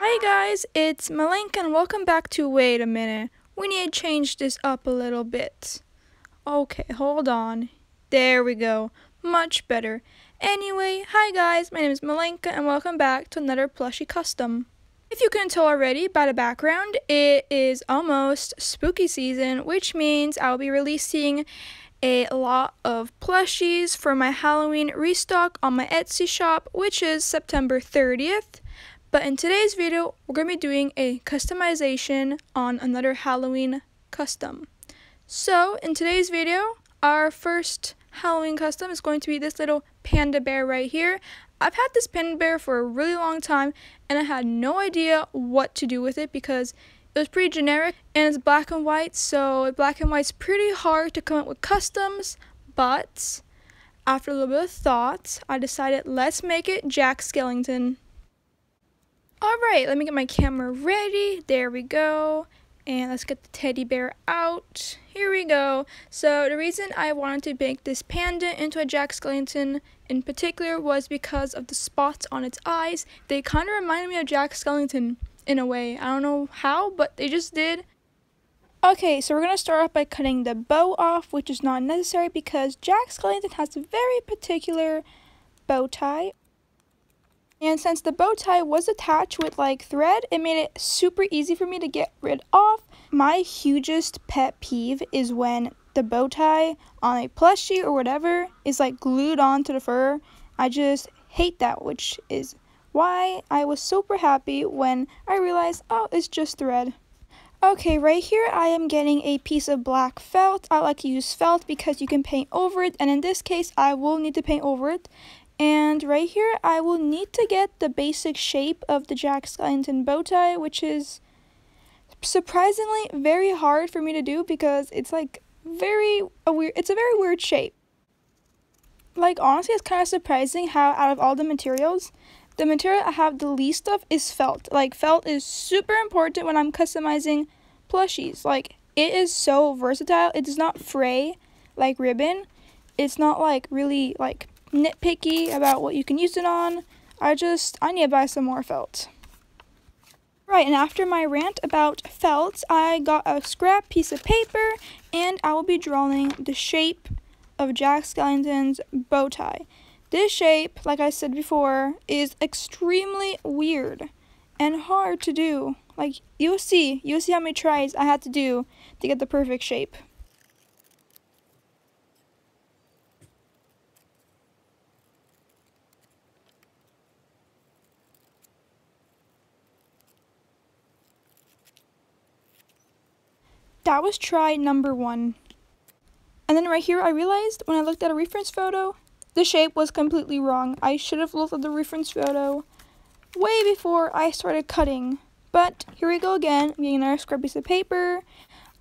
Hi guys, it's Melenka and welcome back to Wait a Minute. We need to change this up a little bit. Okay, hold on. There we go. Much better. Anyway, hi guys, my name is Melenka and welcome back to another plushie custom. If you couldn't tell already by the background, it is almost spooky season, which means I'll be releasing a lot of plushies for my Halloween restock on my Etsy shop, which is September 30th. But in today's video, we're going to be doing a customization on another Halloween custom. So in today's video, our first Halloween custom is going to be this little panda bear right here. I've had this panda bear for a really long time and I had no idea what to do with it because it was pretty generic and it's black and white, so black and white's pretty hard to come up with customs, but after a little bit of thought, I decided let's make it Jack Skellington. Alright, let me get my camera ready. There we go. And let's get the teddy bear out. Here we go. So the reason I wanted to make this panda into a Jack Skellington in particular was because of the spots on its eyes. They kind of reminded me of Jack Skellington in a way. I don't know how, but they just did. Okay, so we're going to start off by cutting the bow off, which is not necessary because Jack Skellington has a very particular bow tie. And since the bow tie was attached with like thread, it made it super easy for me to get rid of. My hugest pet peeve is when the bow tie on a plushie or whatever is like glued onto the fur. I just hate that, which is why I was super happy when I realized, oh, it's just thread. Okay, right here I am getting a piece of black felt. I like to use felt because you can paint over it, and in this case I will need to paint over it. And right here, I will need to get the basic shape of the Jack Skellington bow tie, which is surprisingly very hard for me to do because it's like it's a very weird shape. Like honestly, it's kind of surprising how out of all the material I have the least of is felt. Like felt is super important when I'm customizing plushies. Like it is so versatile. It does not fray like ribbon. It's not like really like nitpicky about what you can use it on. I need to buy some more felt. Right, and after my rant about felt, I got a scrap piece of paper and I will be drawing the shape of Jack Skellington's bow tie. This shape, like I said before, is extremely weird and hard to do. Like you'll see how many tries I had to do to get the perfect shape. That was try number 1. And then right here I realized when I looked at a reference photo, the shape was completely wrong. I should have looked at the reference photo way before I started cutting. But here we go again. I'm getting another scrap piece of paper.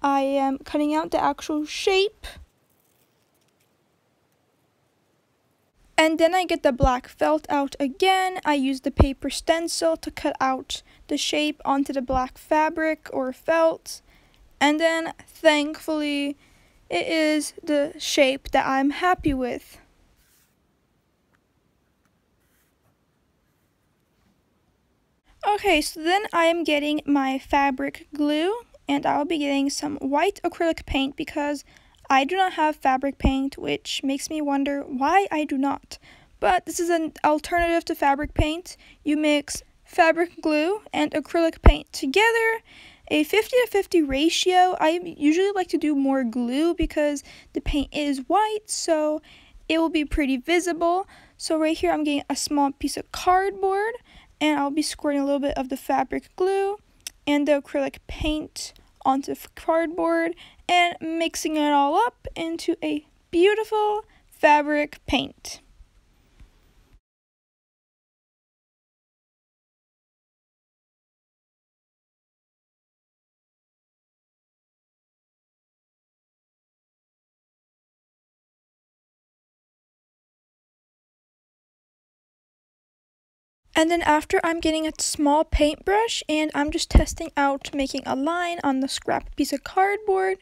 I am cutting out the actual shape. And then I get the black felt out again. I use the paper stencil to cut out the shape onto the black fabric or felt. And then, thankfully, it is the shape that I'm happy with. Okay, so then I am getting my fabric glue, and I'll be getting some white acrylic paint because I do not have fabric paint, which makes me wonder why I do not. But this is an alternative to fabric paint. You mix fabric glue and acrylic paint together. A 50-50 ratio. I usually like to do more glue because the paint is white, so it will be pretty visible. So right here I'm getting a small piece of cardboard and I'll be squirting a little bit of the fabric glue and the acrylic paint onto the cardboard and mixing it all up into a beautiful fabric paint. And then after I'm getting a small paintbrush and I'm just testing out making a line on the scrap piece of cardboard,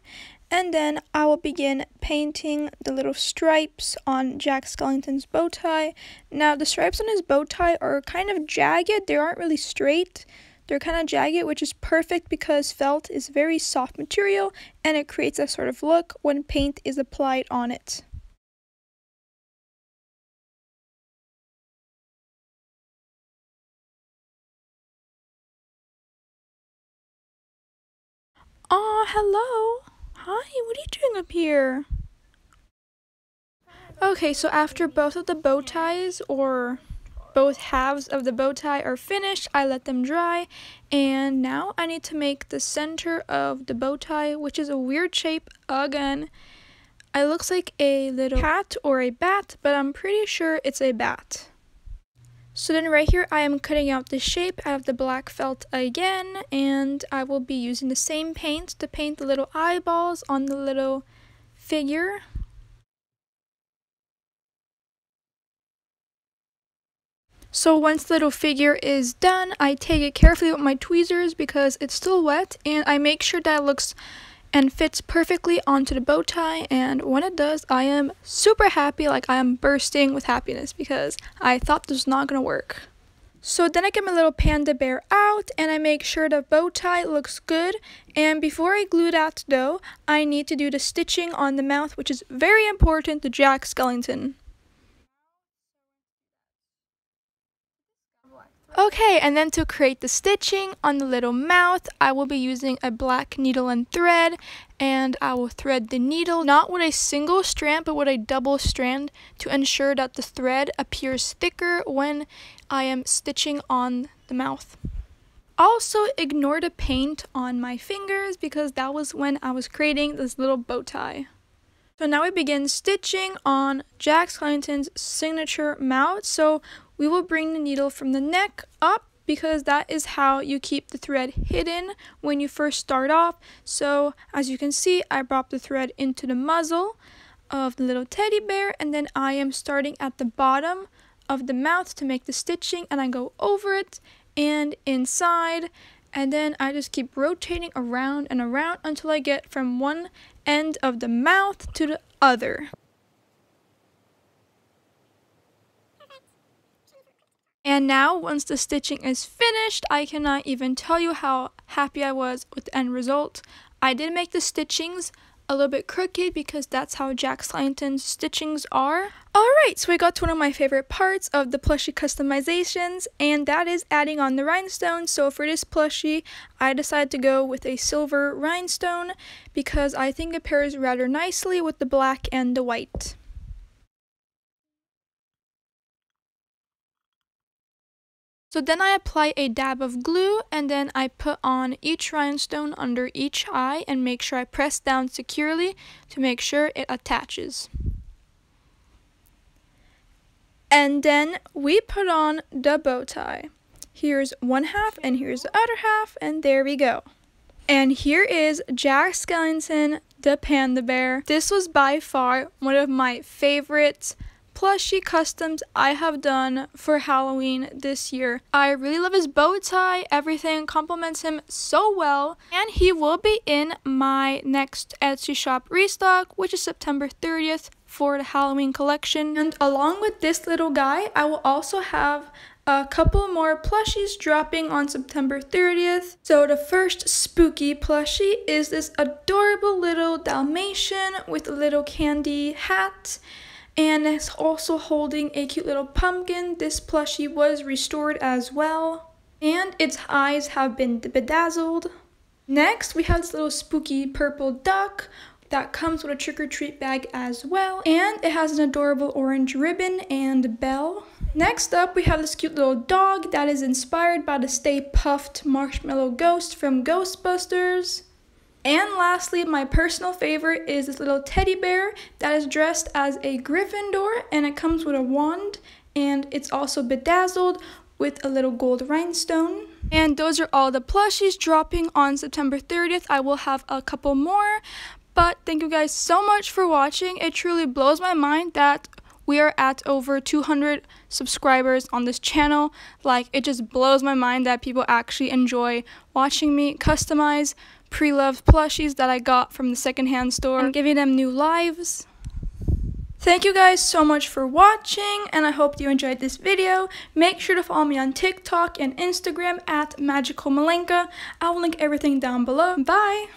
and then I will begin painting the little stripes on Jack Skellington's bow tie. Now the stripes on his bow tie are kind of jagged, they aren't really straight, They're kind of jagged, which is perfect because felt is very soft material and it creates a sort of look when paint is applied on it. Aw, hello. Hi, what are you doing up here? Okay, so after both of the bow ties, or both halves of the bow tie are finished, I let them dry, and now I need to make the center of the bow tie, which is a weird shape again. It looks like a little cat or a bat, but I'm pretty sure it's a bat. So then right here I am cutting out the shape out of the black felt again, and I will be using the same paint to paint the little eyeballs on the little figure. So once the little figure is done, I take it carefully with my tweezers because it's still wet, and I make sure that it looks and fits perfectly onto the bow tie, and when it does, I am super happy, like I am bursting with happiness because I thought this was not gonna work. So then I get my little panda bear out and I make sure the bow tie looks good, and before I glue that though, I need to do the stitching on the mouth, which is very important to Jack Skellington. Okay, and then to create the stitching on the little mouth, I will be using a black needle and thread, and I will thread the needle not with a single strand but with a double strand to ensure that the thread appears thicker when I am stitching on the mouth. Also, ignore the paint on my fingers because that was when I was creating this little bow tie. So now we begin stitching on Jack Skellington's signature mouth. So we will bring the needle from the neck up because that is how you keep the thread hidden when you first start off. So as you can see, I brought the thread into the muzzle of the little teddy bear, and then I am starting at the bottom of the mouth to make the stitching, and I go over it and inside, and then I just keep rotating around and around until I get from one end of the mouth to the other. And now, once the stitching is finished, I cannot even tell you how happy I was with the end result. I did make the stitchings a little bit crooked because that's how Jack Skellington's stitchings are. Alright, so we got to one of my favorite parts of the plushie customizations, and that is adding on the rhinestones. So for this plushie, I decided to go with a silver rhinestone because I think it pairs rather nicely with the black and the white. So then I apply a dab of glue, and then I put on each rhinestone under each eye and make sure I press down securely to make sure it attaches. And then we put on the bow tie. Here's one half and here's the other half, and there we go. And here is Jack Skellington the Panda Bear. This was by far one of my favorite plushie customs I have done for Halloween this year. I really love his bow tie. Everything complements him so well, and he will be in my next Etsy shop restock, which is September 30th for the Halloween collection. And along with this little guy, I will also have a couple more plushies dropping on September 30th. So the first spooky plushie is this adorable little Dalmatian with a little candy hat, and it's also holding a cute little pumpkin. This plushie was restored as well, and its eyes have been bedazzled. Next, we have this little spooky purple duck that comes with a trick-or-treat bag as well, and it has an adorable orange ribbon and bell. Next up, we have this cute little dog that is inspired by the Stay Puffed Marshmallow Ghost from Ghostbusters. And lastly, my personal favorite is this little teddy bear that is dressed as a Gryffindor, and it comes with a wand, and it's also bedazzled with a little gold rhinestone. And those are all the plushies dropping on September 30th. I will have a couple more, but thank you guys so much for watching. It truly blows my mind that we are at over 200 subscribers on this channel. Like, it just blows my mind that people actually enjoy watching me customize pre-loved plushies that I got from the secondhand store and giving them new lives. Thank you guys so much for watching, and I hope you enjoyed this video. Make sure to follow me on TikTok and Instagram at Magical Melenka. I will link everything down below. Bye!